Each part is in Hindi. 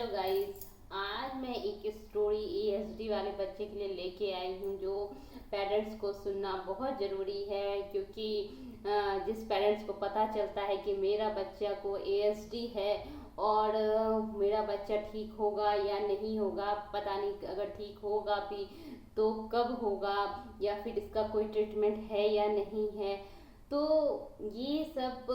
Hello guys. आज मैं एक स्टोरी एएसडी वाले बच्चे के लिए लेके आई हूँ जो पेरेंट्स को सुनना बहुत ज़रूरी है, क्योंकि जिस पेरेंट्स को पता चलता है कि मेरा बच्चा को एएसडी है और मेरा बच्चा ठीक होगा या नहीं होगा, पता नहीं, अगर ठीक होगा भी तो कब होगा या फिर इसका कोई ट्रीटमेंट है या नहीं है। तो ये सब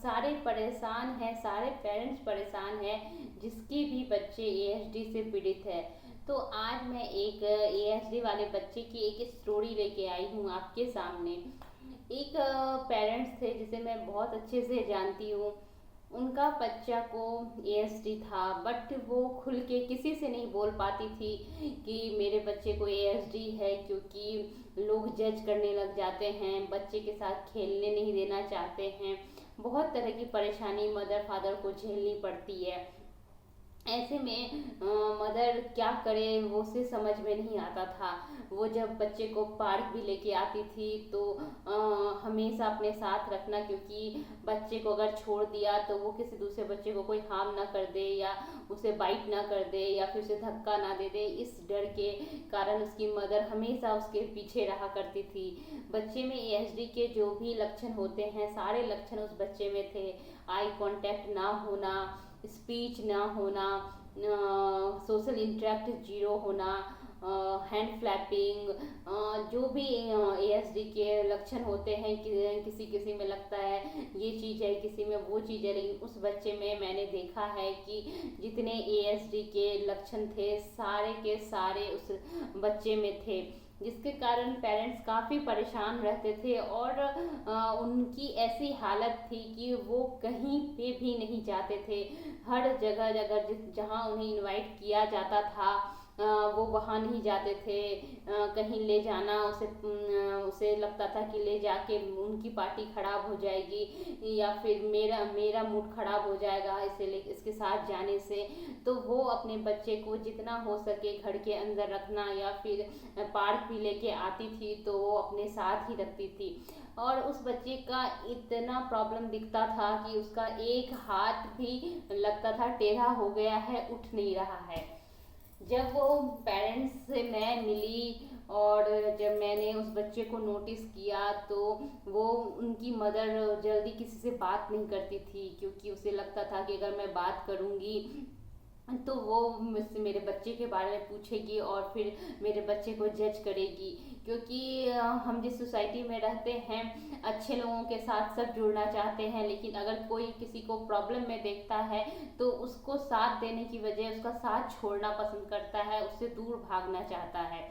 सारे परेशान हैं, सारे पेरेंट्स परेशान हैं जिसके भी बच्चे एएसडी से पीड़ित है। तो आज मैं एक एएसडी वाले बच्चे की एक स्टोरी लेके आई हूँ आपके सामने। एक पेरेंट्स थे जिसे मैं बहुत अच्छे से जानती हूँ। उनका बच्चा को एएसडी था, बट वो खुल के किसी से नहीं बोल पाती थी कि मेरे बच्चे को एएसडी है, क्योंकि लोग जज करने लग जाते हैं, बच्चे के साथ खेलने नहीं देना चाहते हैं। बहुत तरह की परेशानी मदर फादर को झेलनी पड़ती है। ऐसे में मदर क्या करे वो उसे समझ में नहीं आता था। वो जब बच्चे को पार्क भी लेके आती थी तो हमेशा अपने साथ रखना, क्योंकि बच्चे को अगर छोड़ दिया तो वो किसी दूसरे बच्चे को कोई हार्म ना कर दे या उसे बाइट ना कर दे या फिर उसे धक्का ना दे दे। इस डर के कारण उसकी मदर हमेशा उसके पीछे रहा करती थी। बच्चे में एएसडी के जो भी लक्षण होते हैं सारे लक्षण उस बच्चे में थे। आई कांटेक्ट ना होना, स्पीच ना होना, सोशल इंटरेक्ट जीरो होना, हैंड फ्लैपिंग, जो भी एएसडी के लक्षण होते हैं कि किसी किसी में लगता है ये चीज़ है, किसी में वो चीज़ है, लेकिन उस बच्चे में मैंने देखा है कि जितने एएसडी के लक्षण थे सारे के सारे उस बच्चे में थे, जिसके कारण पेरेंट्स काफ़ी परेशान रहते थे और उनकी ऐसी हालत थी कि वो कहीं पे भी नहीं जाते थे। हर जगह जगह जहाँ उन्हें इनवाइट किया जाता था वो वहाँ नहीं जाते थे। कहीं ले जाना उसे लगता था कि ले जाके उनकी पार्टी खराब हो जाएगी या फिर मेरा मेरा मूड खराब हो जाएगा इसके साथ जाने से। तो वो अपने बच्चे को जितना हो सके घर के अंदर रखना या फिर पार्क भी लेके आती थी तो वो अपने साथ ही रखती थी। और उस बच्चे का इतना प्रॉब्लम दिखता था कि उसका एक हाथ भी लगता था टेढ़ा हो गया है, उठ नहीं रहा है। जब वो पेरेंट्स से मैं मिली और जब मैंने उस बच्चे को नोटिस किया तो वो उनकी मदर जल्दी किसी से बात नहीं करती थी, क्योंकि उसे लगता था कि अगर मैं बात करूँगी तो वो मुझसे मेरे बच्चे के बारे में पूछेगी और फिर मेरे बच्चे को जज करेगी। क्योंकि हम जिस सोसाइटी में रहते हैं अच्छे लोगों के साथ सब जुड़ना चाहते हैं, लेकिन अगर कोई किसी को प्रॉब्लम में देखता है तो उसको साथ देने की बजाय उसका साथ छोड़ना पसंद करता है, उससे दूर भागना चाहता है।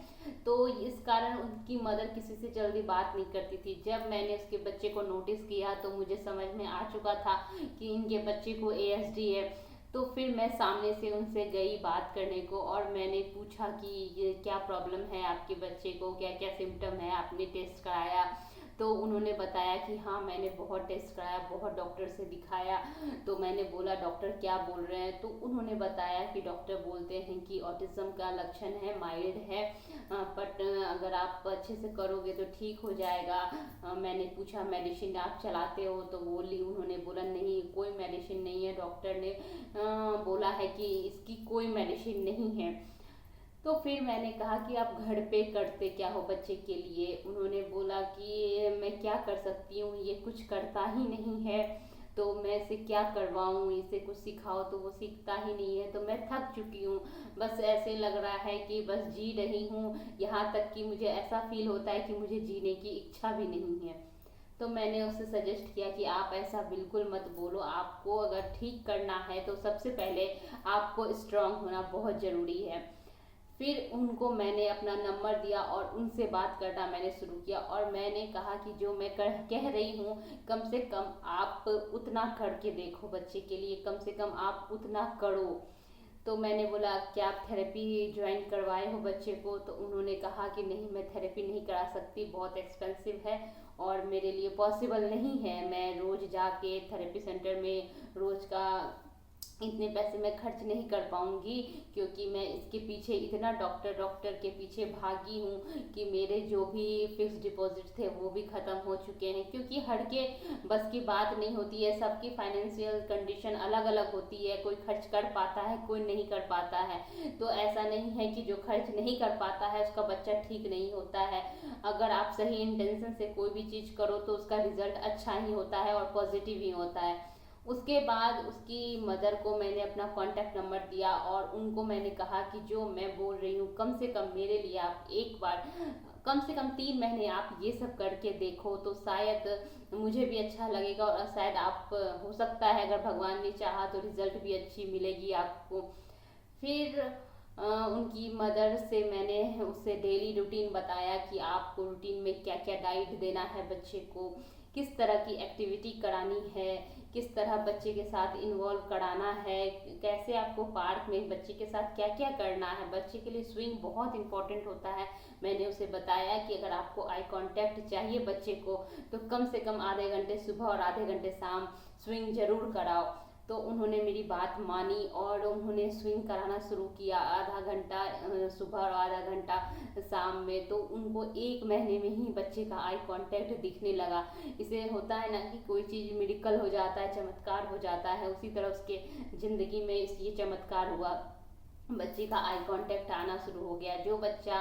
तो इस कारण उनकी मदर किसी से जल्दी बात नहीं करती थी। जब मैंने उसके बच्चे को नोटिस किया तो मुझे समझ में आ चुका था कि इनके बच्चे को एएसडी है। तो फिर मैं सामने से उनसे गई बात करने को और मैंने पूछा कि ये क्या प्रॉब्लम है आपके बच्चे को, क्या क्या सिम्टम है, आपने टेस्ट कराया? तो उन्होंने बताया कि हाँ मैंने बहुत टेस्ट कराया, बहुत डॉक्टर से दिखाया। तो मैंने बोला डॉक्टर क्या बोल रहे हैं? तो उन्होंने बताया कि डॉक्टर बोलते हैं कि ऑटिज्म का लक्षण है, माइल्ड है, बट अगर आप अच्छे से करोगे तो ठीक हो जाएगा। मैंने पूछा मेडिसिन आप चलाते हो? तो उन्होंने बोला नहीं कोई मेडिसिन नहीं है, डॉक्टर ने बोला है कि इसकी कोई मेडिसिन नहीं है। तो फिर मैंने कहा कि आप घर पे करते क्या हो बच्चे के लिए? उन्होंने बोला कि मैं क्या कर सकती हूँ, ये कुछ करता ही नहीं है, तो मैं इसे क्या करवाऊँ, इसे कुछ सिखाओ तो वो सीखता ही नहीं है। तो मैं थक चुकी हूँ, बस ऐसे लग रहा है कि बस जी रही हूँ, यहाँ तक कि मुझे ऐसा फील होता है कि मुझे जीने की इच्छा भी नहीं है। तो मैंने उसे सजेस्ट किया कि आप ऐसा बिल्कुल मत बोलो, आपको अगर ठीक करना है तो सबसे पहले आपको स्ट्रांग होना बहुत ज़रूरी है। फिर उनको मैंने अपना नंबर दिया और उनसे बात करना मैंने शुरू किया और मैंने कहा कि जो मैं कह रही हूँ कम से कम आप उतना करके देखो बच्चे के लिए, कम से कम आप उतना करो। तो मैंने बोला क्या आप थेरेपी ज्वाइन करवाए हो बच्चे को? तो उन्होंने कहा कि नहीं मैं थेरेपी नहीं करा सकती, बहुत एक्सपेंसिव है और मेरे लिए पॉसिबल नहीं है मैं रोज़ जाके थेरेपी सेंटर में रोज़ का इतने पैसे मैं खर्च नहीं कर पाऊंगी, क्योंकि मैं इसके पीछे इतना डॉक्टर के पीछे भागी हूँ कि मेरे जो भी फिक्स डिपॉजिट थे वो भी ख़त्म हो चुके हैं। क्योंकि हर के बस की बात नहीं होती है, सबकी फाइनेंशियल कंडीशन अलग अलग होती है, कोई खर्च कर पाता है, कोई नहीं कर पाता है। तो ऐसा नहीं है कि जो खर्च नहीं कर पाता है उसका बच्चा ठीक नहीं होता है। अगर आप सही इंटेंशन से कोई भी चीज़ करो तो उसका रिजल्ट अच्छा ही होता है और पॉजिटिव ही होता है। उसके बाद उसकी मदर को मैंने अपना कॉन्टैक्ट नंबर दिया और उनको मैंने कहा कि जो मैं बोल रही हूँ कम से कम मेरे लिए आप एक बार, कम से कम 3 महीने आप ये सब करके देखो तो शायद मुझे भी अच्छा लगेगा, और शायद आप, हो सकता है अगर भगवान ने चाहा तो रिजल्ट भी अच्छी मिलेगी आपको। फिर उनकी मदर से मैंने उससे डेली रूटीन बताया कि आपको रूटीन में क्या क्या डाइट देना है बच्चे को, किस तरह की एक्टिविटी करानी है, किस तरह बच्चे के साथ इन्वॉल्व कराना है, कैसे आपको पार्क में बच्चे के साथ क्या क्या करना है। बच्चे के लिए स्विंग बहुत इंपॉर्टेंट होता है। मैंने उसे बताया कि अगर आपको आई कांटेक्ट चाहिए बच्चे को तो कम से कम आधे घंटे सुबह और आधे घंटे शाम स्विंग जरूर कराओ। तो उन्होंने मेरी बात मानी और उन्होंने स्विंग कराना शुरू किया, आधा घंटा सुबह और आधा घंटा शाम में। तो उनको 1 महीने में ही बच्चे का आई कांटेक्ट दिखने लगा। इसे होता है ना कि कोई चीज़ मेडिकल हो जाता है, चमत्कार हो जाता है, उसी तरह उसके ज़िंदगी में ये चमत्कार हुआ। बच्चे का आई कांटेक्ट आना शुरू हो गया। जो बच्चा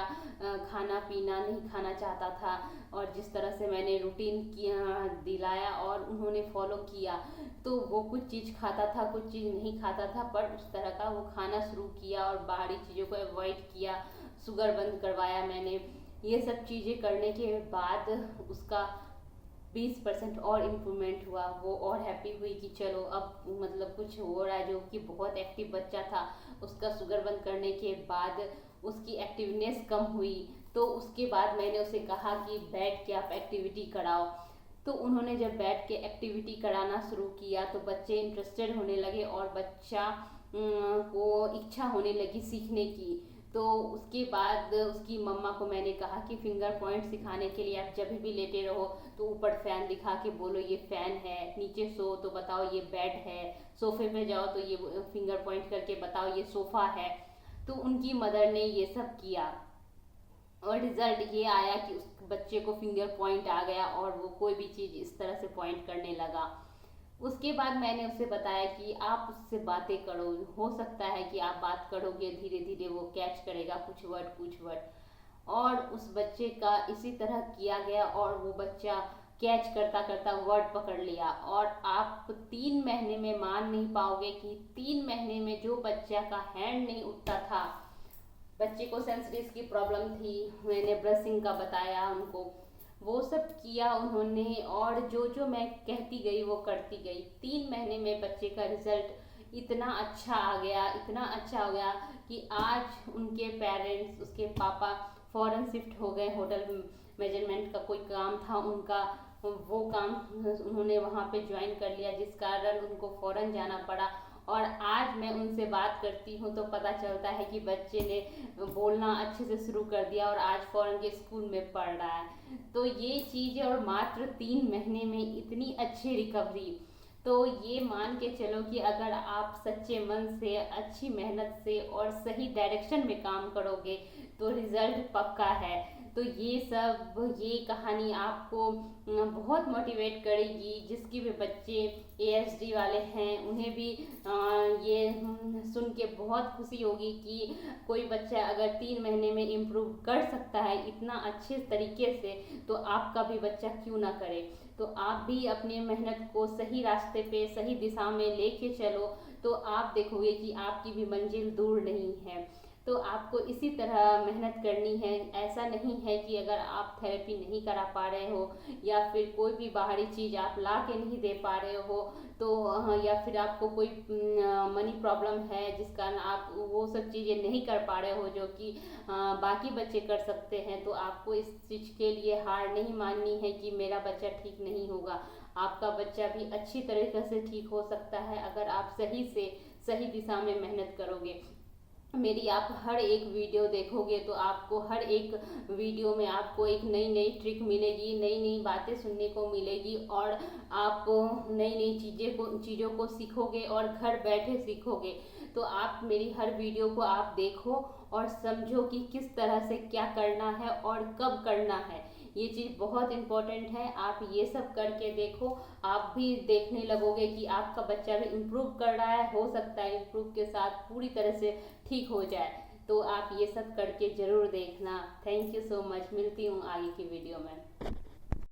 खाना पीना नहीं खाना चाहता था, और जिस तरह से मैंने रूटीन किया दिलाया और उन्होंने फॉलो किया, तो वो कुछ चीज़ खाता था, कुछ चीज़ नहीं खाता था, पर उस तरह का वो खाना शुरू किया और बाहरी चीज़ों को अवॉइड किया। शुगर बंद करवाया मैंने। ये सब चीज़ें करने के बाद उसका 20% और इम्प्रूवमेंट हुआ। वो और हैप्पी हुई कि चलो अब मतलब कुछ हो रहा है। जो कि बहुत एक्टिव बच्चा था, उसका शुगर बंद करने के बाद उसकी एक्टिवनेस कम हुई। तो उसके बाद मैंने उसे कहा कि बैठ के आप एक्टिविटी कराओ। तो उन्होंने जब बैठ के एक्टिविटी कराना शुरू किया तो बच्चे इंटरेस्टेड होने लगे और बच्चा को इच्छा होने लगी सीखने की। तो उसके बाद उसकी मम्मा को मैंने कहा कि फिंगर पॉइंट सिखाने के लिए आप जब भी लेटे रहो तो ऊपर फैन दिखा के बोलो ये फैन है, नीचे सो तो बताओ ये बेड है, सोफे पे जाओ तो ये फिंगर पॉइंट करके बताओ ये सोफा है। तो उनकी मदर ने ये सब किया और रिजल्ट ये आया कि उस बच्चे को फिंगर पॉइंट आ गया और वो कोई भी चीज़ इस तरह से पॉइंट करने लगा। उसके बाद मैंने उसे बताया कि आप उससे बातें करो, हो सकता है कि आप बात करोगे धीरे धीरे वो कैच करेगा कुछ वर्ड। और उस बच्चे का इसी तरह किया गया और वो बच्चा कैच करता करता वर्ड पकड़ लिया। और आप 3 महीने में मान नहीं पाओगे कि 3 महीने में जो बच्चा का हैंड नहीं उठता था, बच्चे को सेंसरीज की प्रॉब्लम थी, मैंने ब्रशिंग का बताया उनको, वो सब किया उन्होंने। और जो जो मैं कहती गई वो करती गई। 3 महीने में बच्चे का रिजल्ट इतना अच्छा आ गया, इतना अच्छा हो गया कि आज उनके पेरेंट्स, उसके पापा फॉरेन शिफ्ट हो गए। होटल मैनेजमेंट का कोई काम था उनका, वो काम उन्होंने वहाँ पे ज्वाइन कर लिया, जिस कारण उनको फॉरेन जाना पड़ा। और आज मैं उनसे बात करती हूँ तो पता चलता है कि बच्चे ने बोलना अच्छे से शुरू कर दिया और आज फॉरेन के स्कूल में पढ़ रहा है। तो ये चीज़, और मात्र 3 महीने में इतनी अच्छी रिकवरी। तो ये मान के चलो कि अगर आप सच्चे मन से, अच्छी मेहनत से और सही डायरेक्शन में काम करोगे तो रिजल्ट पक्का है। तो ये कहानी आपको बहुत मोटिवेट करेगी। जिसकी भी बच्चे ASD वाले हैं उन्हें भी ये सुन के बहुत खुशी होगी कि कोई बच्चा अगर 3 महीने में इम्प्रूव कर सकता है इतना अच्छे तरीके से, तो आपका भी बच्चा क्यों ना करे। तो आप भी अपनी मेहनत को सही रास्ते पे, सही दिशा में लेके चलो, तो आप देखोगे कि आपकी भी मंजिल दूर नहीं है। तो आपको इसी तरह मेहनत करनी है। ऐसा नहीं है कि अगर आप थेरेपी नहीं करा पा रहे हो या फिर कोई भी बाहरी चीज़ आप ला के नहीं दे पा रहे हो, तो या फिर आपको कोई मनी प्रॉब्लम है जिस कारण आप वो सब चीज़ें नहीं कर पा रहे हो जो कि बाकी बच्चे कर सकते हैं, तो आपको इस चीज़ के लिए हार नहीं माननी है कि मेरा बच्चा ठीक नहीं होगा। आपका बच्चा भी अच्छी तरीके से ठीक हो सकता है अगर आप सही से सही दिशा में मेहनत करोगे। मेरी आप हर एक वीडियो देखोगे तो आपको हर एक वीडियो में आपको एक नई नई ट्रिक मिलेगी, नई नई बातें सुनने को मिलेगी और आप नई नई चीज़ों को सीखोगे और घर बैठे सीखोगे। तो आप मेरी हर वीडियो को आप देखो और समझो कि किस तरह से क्या करना है और कब करना है। ये चीज़ बहुत इम्पोर्टेंट है, आप ये सब करके देखो। आप भी देखने लगोगे कि आपका बच्चा भी इम्प्रूव कर रहा है, हो सकता है इम्प्रूव के साथ पूरी तरह से ठीक हो जाए। तो आप ये सब करके ज़रूर देखना। थैंक यू सो मच, मिलती हूँ आगे की वीडियो में।